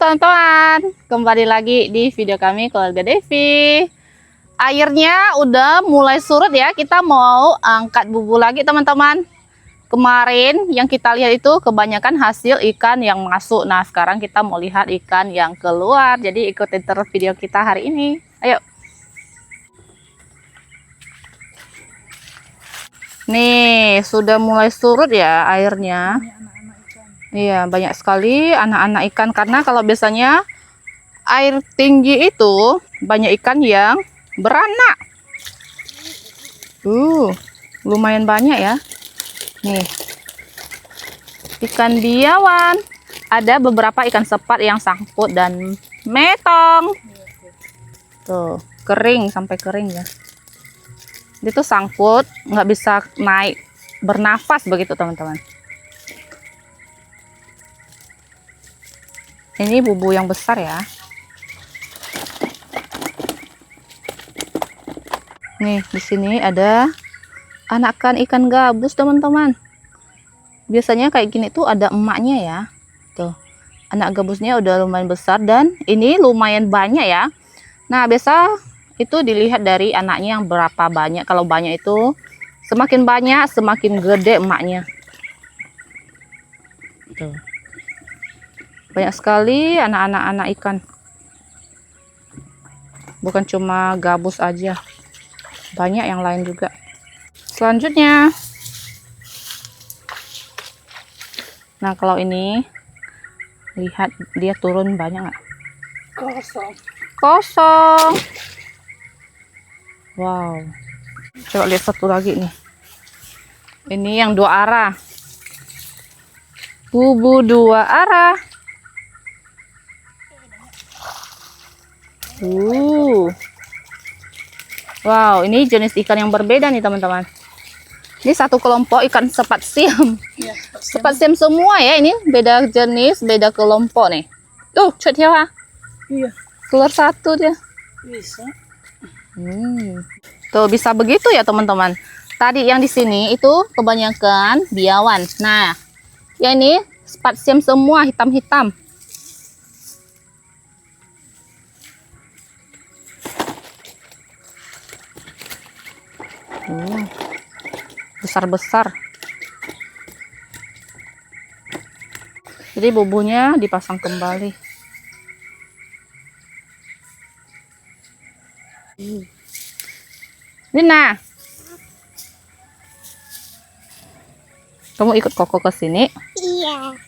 teman-teman, kembali lagi di video kami keluarga Devi. Airnya udah mulai surut ya, kita mau angkat bubu lagi teman-teman. Kemarin yang kita lihat itu kebanyakan hasil ikan yang masuk. Nah sekarang kita mau lihat ikan yang keluar, jadi ikutin terus video kita hari ini. Ayo. Nih sudah mulai surut ya airnya. Iya, banyak sekali anak-anak ikan, karena kalau biasanya air tinggi itu banyak ikan yang beranak. Lumayan banyak ya. Nih. Ikan biawan. Ada beberapa ikan sepat yang sangkut dan metong. Tuh, kering sampai kering ya. Itu sangkut, nggak bisa naik bernafas begitu teman-teman. Ini bubu yang besar ya. Nih, di sini ada anakan ikan gabus, teman-teman. Biasanya kayak gini tuh ada emaknya ya. Tuh. Anak gabusnya udah lumayan besar dan ini lumayan banyak ya. Nah, biasa itu dilihat dari anaknya yang berapa banyak. Kalau banyak itu semakin banyak, semakin gede emaknya. Tuh. Banyak sekali anak-anak ikan. Bukan cuma gabus aja. Banyak yang lain juga. Selanjutnya. Nah, kalau ini lihat dia turun banyak nggak? Kosong. Wow. Coba lihat satu lagi nih. Ini yang dua arah. Bubu dua arah. Wow, ini jenis ikan yang berbeda nih teman-teman. Ini satu kelompok ikan sepat siam. Ya, sepat siam semua ya, ini beda jenis, beda kelompok nih. Tuh, cut ya. Iya. Keluar satu dia. Bisa. Tuh bisa begitu ya teman-teman. Tadi yang di sini itu kebanyakan biawan. Nah, ya ini sepat siam semua hitam-hitam. Besar-besar. Jadi bubunya dipasang kembali. Nina, kamu ikut Koko ke sini? Iya.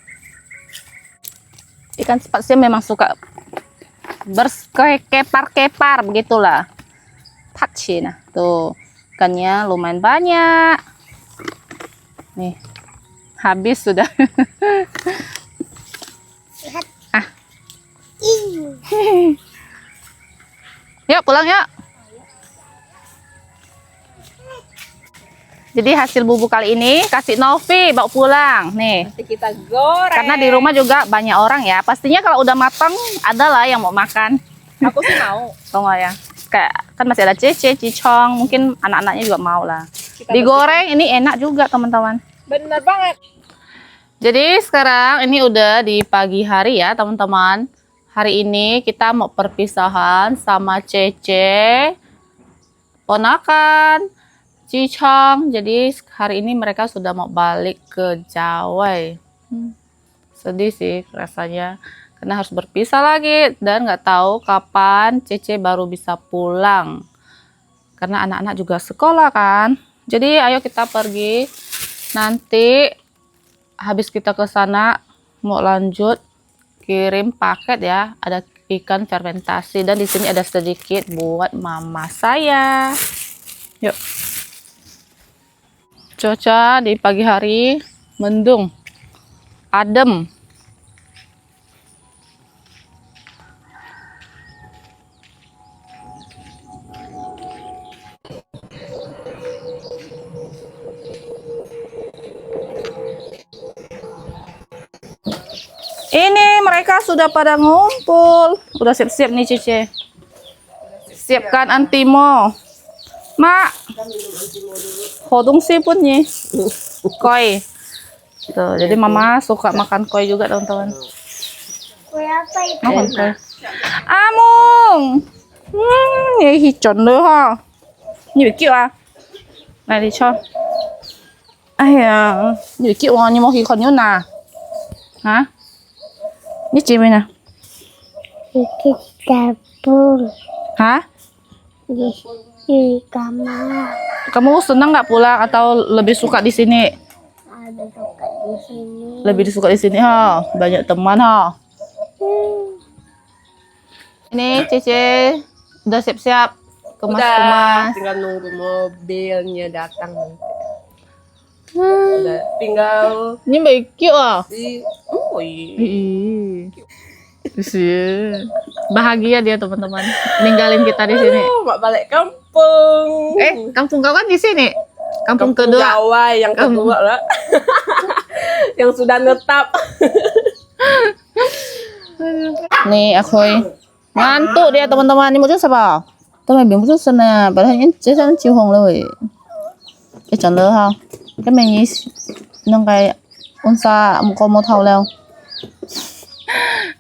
Ikan sepat siam memang suka berkepar-kepar begitulah. Touchy, nah tuh ikannya lumayan banyak. Nih, habis sudah. Lihat. Ah. Yuk pulang yuk. Jadi hasil bubu kali ini kasih Novi bawa pulang. Nih. Nanti kita goreng. Karena di rumah juga banyak orang ya. Pastinya kalau udah matang adalah yang mau makan. Aku sih mau. Tunggu ya. Kayak kan masih ada Cece, Cicong, mungkin anak-anaknya juga mau lah. Kita digoreng ini enak juga teman-teman. Bener banget. Jadi sekarang ini udah di pagi hari ya teman-teman. Hari ini kita mau perpisahan sama Cece, ponakan, Cicong. Jadi hari ini mereka sudah mau balik ke Jawa. Sedih sih rasanya. Karena harus berpisah lagi dan nggak tahu kapan Cece baru bisa pulang. Karena anak-anak juga sekolah kan. Jadi ayo kita pergi. Nanti habis kita ke sana mau lanjut kirim paket ya. Ada ikan fermentasi dan di sini ada sedikit buat mama saya. Yuk. Cuaca di pagi hari mendung. Adem. Ini mereka sudah pada ngumpul. Udah siap-siap nih Cice. Siapkan antimo. Mak. Hodung sih pun nih. Koi. Tuh, jadi mama suka makan koi juga teman-teman. Kue apa itu? Nó còn kue. À mông. Nghe thì chuẩn nữa ha. Như kiểu à? Này thì cho. Ai à, như kiểu à, nhưng mà khi còn nhớ nà. Hả? Như chị bên nè. Di dapur. Hả? Di kamar. Kamu senang nggak pulang atau lebih suka di sini? Ada suka di sini. Lebih suka di sini ha. Banyak teman ha. Ini Cece udah siap-siap kemas-kemas. Tinggal nunggu mobilnya datang nanti. Udah tinggal Ini baik cute ah. di oh iya. Ih. Sih. Bahagia dia teman-teman. Ninggalin kita di sini. Mak balik kampung. Kampung kau kan di sini. Kampung Kampung kedua. Jawa yang kedua lah. Yang sudah netap. Nih Akoy. Ngantuk dia teman-teman. Ini mau siapa? Tôi mày muốn xin nè, bởi vì chế sáng chiều hồng rồi. Cái chọn lỡ ha. Cái mình nghĩ nâng cái unsa mau tahu leo.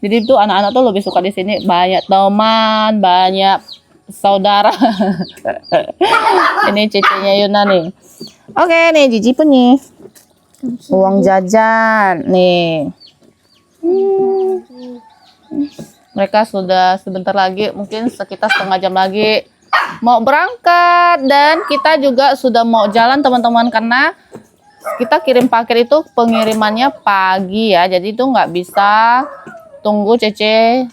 Jadi tuh anak-anak tuh lebih suka di sini, banyak teman, banyak saudara. Ini cecenya Yuna nih. Oke, nih Jiji pun nih. Uang jajan nih. Mereka sudah sebentar lagi, mungkin sekitar setengah jam lagi mau berangkat, dan kita juga sudah mau jalan teman-teman, karena kita kirim paket itu pengirimannya pagi ya, jadi itu nggak bisa tunggu Cece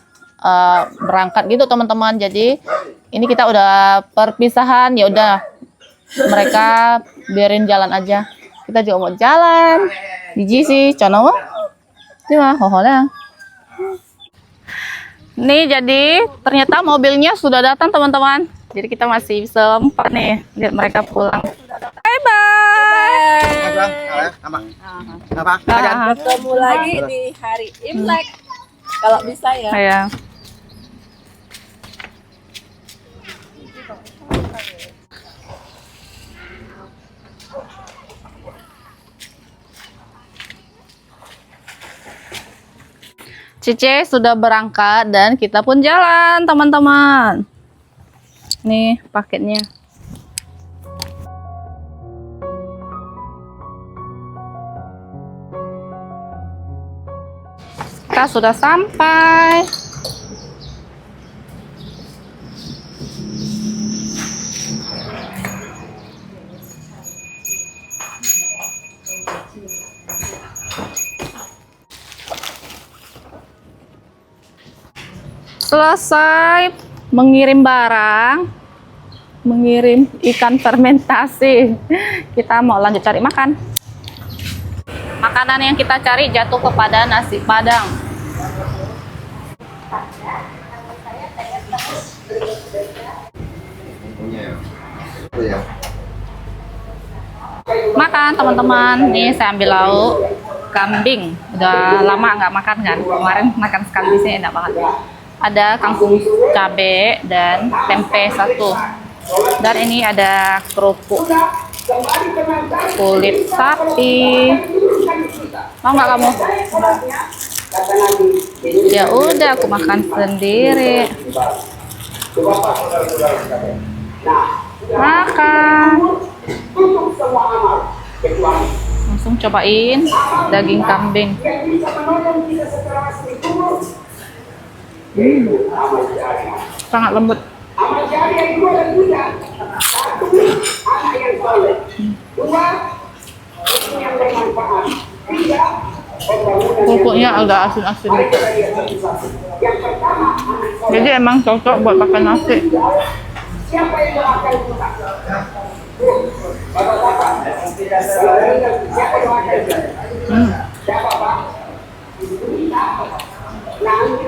berangkat gitu teman-teman. Jadi ini kita udah perpisahan, ya udah mereka biarin jalan aja, kita juga mau jalan. Jiji sih channel cuma hoholnya. Nih jadi ternyata mobilnya sudah datang teman-teman. Jadi kita masih bisa sempat nih lihat mereka pulang. Bye bye. Ketemu lagi di hari Imlek. Kalau bisa ya. Ya. Cece sudah berangkat dan kita pun jalan teman-teman. Nih paketnya. Kita sudah sampai. Selesai mengirim barang, mengirim ikan fermentasi, kita mau lanjut cari makan. Makanan yang kita cari jatuh kepada nasi padang. Makan teman-teman, nih saya ambil lauk kambing. Udah lama nggak makan kan, kemarin makan sekali di sini enak banget. Ada kangkung cabe dan tempe satu, dan ini ada kerupuk kulit sapi. Mau nggak kamu? Ya udah, aku makan sendiri. Makan. Langsung cobain daging kambing. Sangat lembut. Kerupuknya agak asin-asin gitu. Jadi emang cocok buat pakai nasi.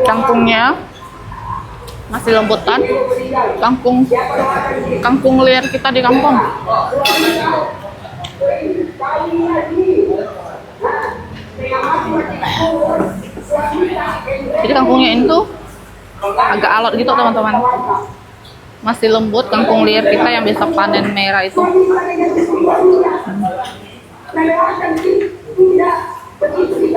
Kangkungnya masih lembutan, kangkung liar kita di kampung. Jadi kangkungnya itu agak alot gitu teman-teman, masih lembut. Kangkung liar kita yang bisa panen merah itu. Daging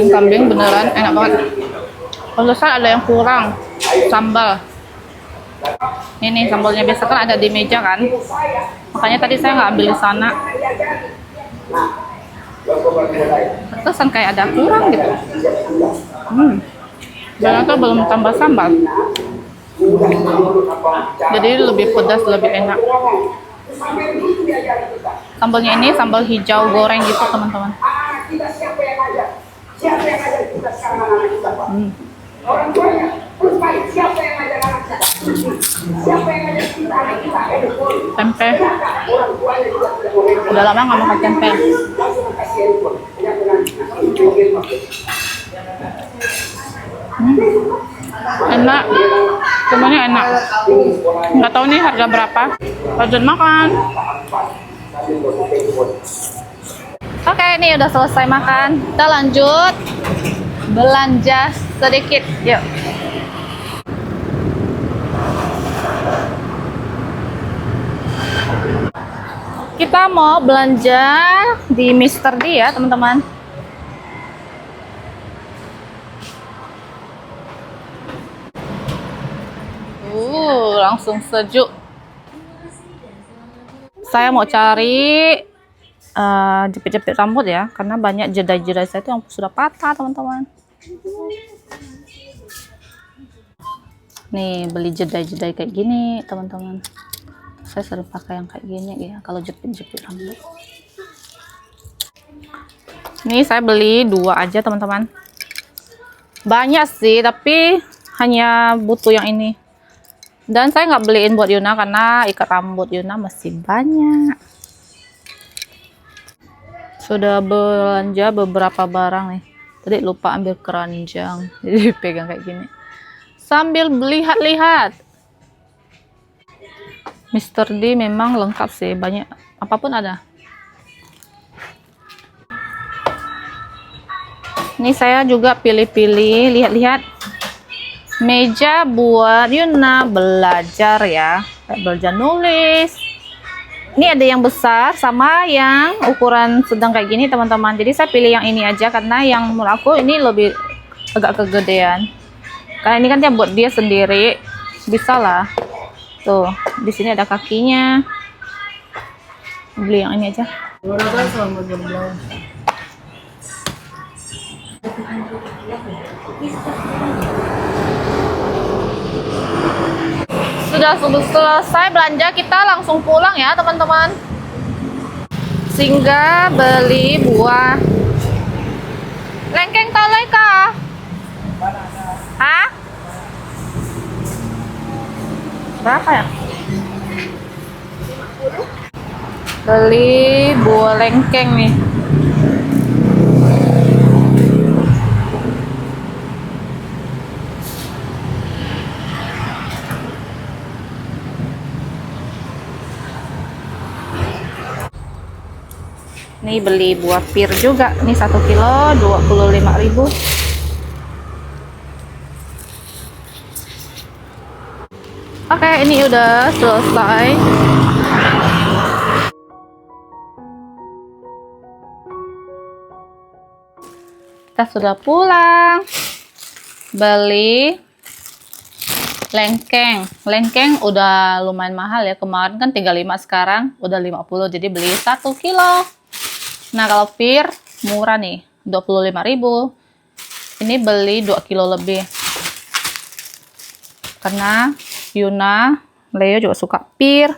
kambing beneran enak banget. Pantesan ada yang kurang sambal. Ini sambalnya biasa kan ada di meja kan. Makanya tadi saya nggak ambil di sana. Pantesan kayak ada kurang gitu. Ternyata belum tambah sambal. Jadi lebih pedas, lebih enak. Sambalnya ini sambal hijau goreng gitu teman-teman. Tempe. Udah lama nggak makan tempe. Enak, semuanya enak. Nggak tahu nih harga berapa. Lanjut makan. Oke, ini udah selesai makan. Kita lanjut belanja sedikit. Yuk. Kita mau belanja di Mr. D ya, teman-teman. Langsung sejuk. Saya mau cari jepit-jepit rambut ya, karena banyak jeda-jeda saya itu yang sudah patah, teman-teman. Nih, beli jeda-jeda kayak gini, teman-teman. Saya sering pakai yang kayak gini ya, kalau jepit-jepit rambut. Nih, saya beli 2 aja, teman-teman. Banyak sih, tapi hanya butuh yang ini. Dan saya nggak beliin buat Yuna karena ikat rambut Yuna masih banyak. Sudah belanja beberapa barang nih. Tadi lupa ambil keranjang, jadi pegang kayak gini. Sambil lihat-lihat. Mr. D memang lengkap sih, banyak apapun ada. Ini saya juga pilih-pilih, lihat-lihat. Meja buat Yuna belajar ya, belajar nulis. Ini ada yang besar sama yang ukuran sedang kayak gini, teman-teman. Jadi saya pilih yang ini aja karena yang menurut aku ini lebih agak kegedean. Karena ini kan dia buat dia sendiri, bisa lah. Tuh, di sini ada kakinya. Beli yang ini aja. Sudah selesai belanja, kita langsung pulang ya teman-teman. Singgah beli buah lengkeng tolai kah? Hah? Berapa ya? Beli buah lengkeng nih. Nih beli buah pir juga. Nih 1 kilo 25.000. Oke, ini udah selesai. Kita sudah pulang. Beli lengkeng. Lengkeng udah lumayan mahal ya. Kemarin kan 35, sekarang udah 50. Jadi beli 1 kilo. Nah, kalau pir murah nih, 25.000. Ini beli 2 kilo lebih. Karena Yuna, Leo juga suka pir.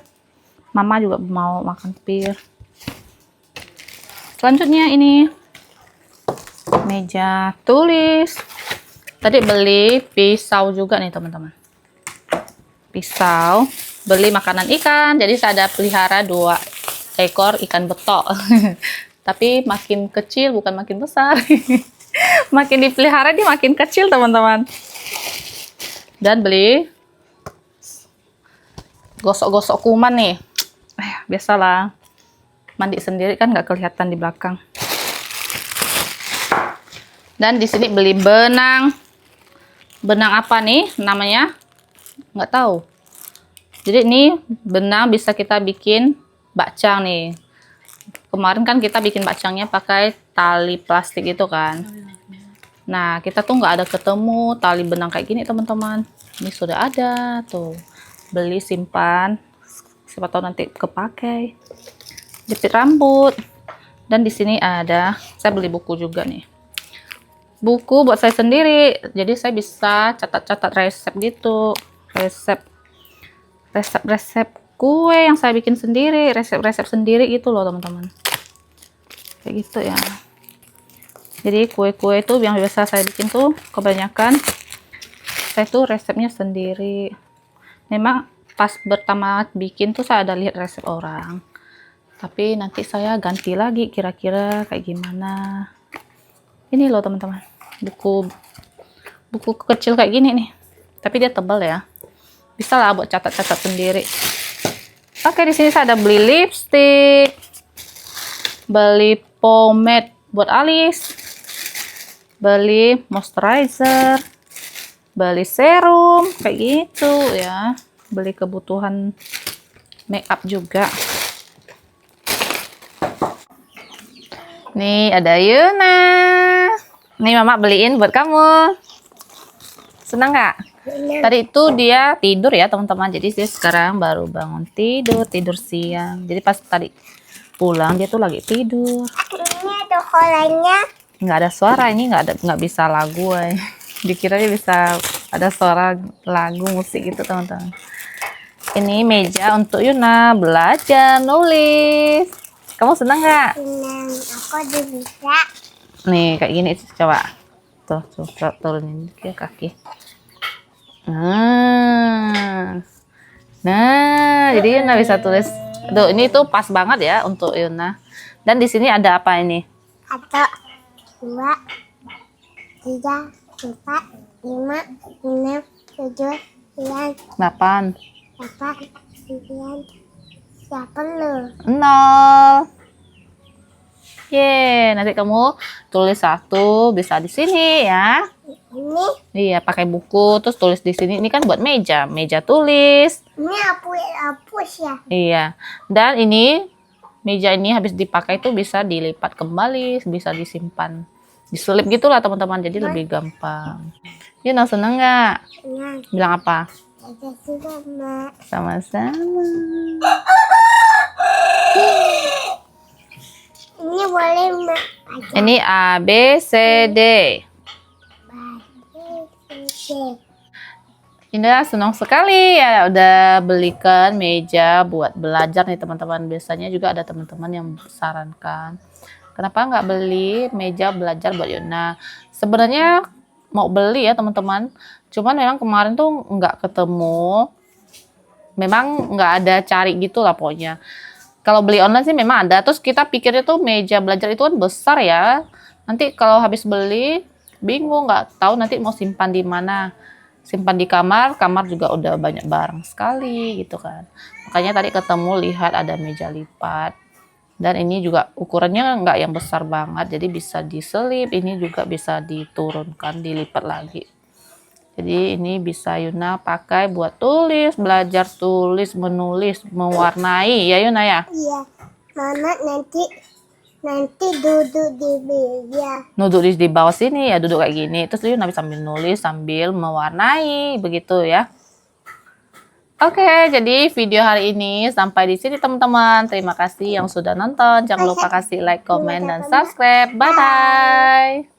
Mama juga mau makan pir. Selanjutnya ini meja tulis. Tadi beli pisau juga nih, teman-teman. Pisau, beli makanan ikan. Jadi saya ada pelihara 2 ekor ikan betok. Tapi makin kecil, bukan makin besar. Makin dipelihara dia makin kecil, teman-teman. Dan beli gosok-gosok kuman nih. Biasalah, mandi sendiri kan nggak kelihatan di belakang. Dan di sini beli benang. Benang apa nih namanya? Nggak tahu. Jadi ini benang bisa kita bikin bakcang nih. kemarin kan kita bikin bacangnya pakai tali plastik itu kan. Nah, kita tuh nggak ada ketemu tali benang kayak gini teman-teman. Ini sudah ada tuh. Beli simpan. Siapa tahu nanti kepakai. Jepit rambut. Dan di sini ada, saya beli buku juga nih. Buku buat saya sendiri. Jadi saya bisa catat-catat resep gitu. Resep kue yang saya bikin sendiri, resep-resep sendiri gitu loh teman-teman. Kayak gitu ya. Jadi kue-kue itu yang biasa saya bikin tuh kebanyakan saya tuh resepnya sendiri. Memang pas pertama bikin tuh saya ada lihat resep orang. Tapi nanti saya ganti lagi kira-kira kayak gimana. Ini loh teman-teman. Buku kecil kayak gini nih. Tapi dia tebal ya. Bisa lah buat catat-catat sendiri. Oke, di sini saya ada beli lipstick, beli pomade buat alis, beli moisturizer, beli serum kayak gitu ya. Beli kebutuhan make up juga. Nih ada Yuna. Nih mama beliin buat kamu. Senang nggak? Tadi itu dia tidur ya teman-teman. Jadi dia sekarang baru bangun tidur siang. Jadi pas tadi pulang dia tuh lagi tidur. Ini ada kolanya. Nggak ada suara, ini nggak bisa lagu. Dikiranya bisa ada suara lagu musik gitu teman-teman. Ini meja untuk Yuna belajar nulis. Kamu senang nggak? Senang, aku udah bisa. Nih kayak gini coba. Tuh turunin ke kaki. Nah, jadi Yuna bisa tulis. Tuh, ini tuh pas banget ya untuk Yuna. Dan di sini ada apa ini? 1, 2, 3, 4, 5, 6, 7, 9, 8. 8, 9, 10. 0. Yeay, nanti kamu tulis 1 bisa di sini ya. Ini Iya, pakai buku terus tulis di sini. Ini kan buat meja tulis. hapus ya. Iya. Dan ini meja ini habis dipakai tuh bisa dilipat kembali, bisa disimpan. Diselip gitulah teman-teman. Jadi lebih gampang. Yuna seneng nggak? Senang. Bilang apa? Ada juga, Mak. Sama-sama. Ini boleh, Mak. Ini A, B, C, D. Indah senang sekali ya udah belikan meja buat belajar nih teman-teman. Biasanya juga ada teman-teman yang sarankan kenapa nggak beli meja belajar buat Yuna. Sebenarnya mau beli ya teman-teman, cuman memang kemarin tuh nggak ketemu, memang nggak ada cari gitu lah pokoknya. Kalau beli online sih memang ada, terus kita pikirnya tuh meja belajar itu kan besar ya, nanti kalau habis beli bingung, nggak tahu nanti mau simpan di mana. Simpan di kamar juga udah banyak barang sekali gitu kan. Makanya tadi ketemu lihat ada meja lipat. Dan ini juga ukurannya nggak yang besar banget, jadi bisa diselip, ini juga bisa diturunkan, dilipat lagi. Jadi ini bisa Yuna pakai buat tulis, belajar tulis, menulis, mewarnai ya Yuna ya. Iya, Mama nanti duduk di meja. Duduk di bawah sini ya, duduk kayak gini. Terus Yuna sambil nulis, sambil mewarnai, begitu ya. Oke, jadi video hari ini sampai di sini teman-teman. Terima kasih yang sudah nonton. Jangan lupa kasih like, komen, dan subscribe. Bye-bye.